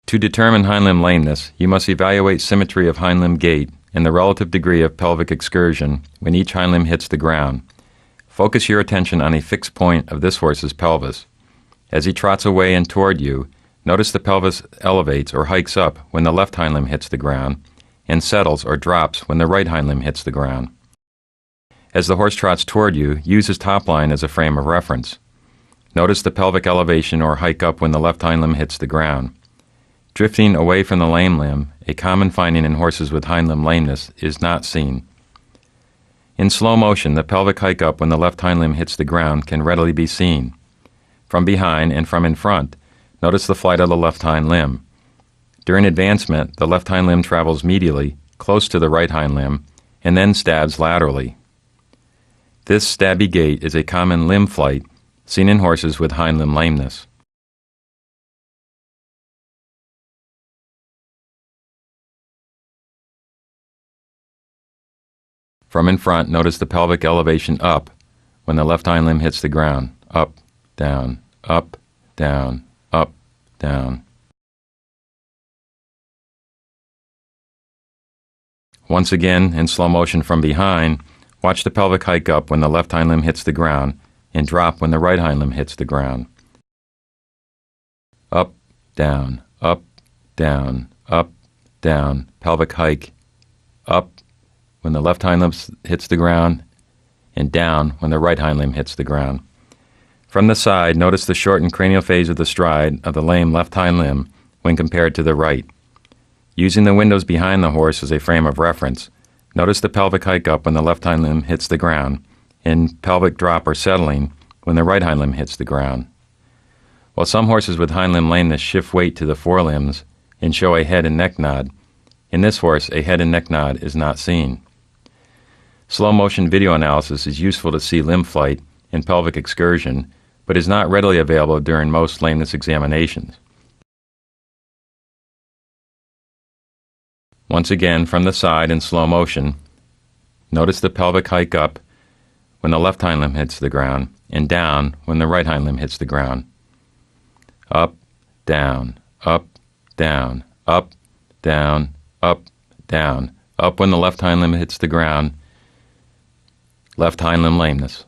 To determine hind limb lameness, you must evaluate symmetry of hind limb gait and the relative degree of pelvic excursion when each hind limb hits the ground. Focus your attention on a fixed point of this horse's pelvis. As he trots away and toward you, notice the pelvis elevates or hikes up when the left hind limb hits the ground and settles or drops when the right hind limb hits the ground. As the horse trots toward you, use his top line as a frame of reference. Notice the pelvic elevation or hike up when the left hind limb hits the ground. Drifting away from the lame limb, a common finding in horses with hind limb lameness, is not seen. In slow motion, the pelvic hike up when the left hind limb hits the ground can readily be seen. From behind and from in front, notice the flight of the left hind limb. During advancement, the left hind limb travels medially, close to the right hind limb, and then stabs laterally. This stabby gait is a common limb flight seen in horses with hind limb lameness. From in front, notice the pelvic elevation up when the left hind limb hits the ground. Up, down, up, down, up, down. Once again, in slow motion from behind, watch the pelvic hike up when the left hind limb hits the ground and drop when the right hind limb hits the ground. Up, down, up, down, up, down, pelvic hike, up when the left hind limb hits the ground, and down when the right hind limb hits the ground. From the side, notice the shortened cranial phase of the stride of the lame left hind limb when compared to the right. Using the windows behind the horse as a frame of reference, notice the pelvic hike up when the left hind limb hits the ground, and pelvic drop or settling when the right hind limb hits the ground. While some horses with hind limb lameness shift weight to the forelimbs and show a head and neck nod, in this horse a head and neck nod is not seen. Slow motion video analysis is useful to see limb flight and pelvic excursion, but is not readily available during most lameness examinations. Once again, from the side in slow motion, notice the pelvic hike up when the left hind limb hits the ground and down when the right hind limb hits the ground. Up, down, up, down, up, down, up, down, up when the left hind limb hits the ground. Left hind limb lameness.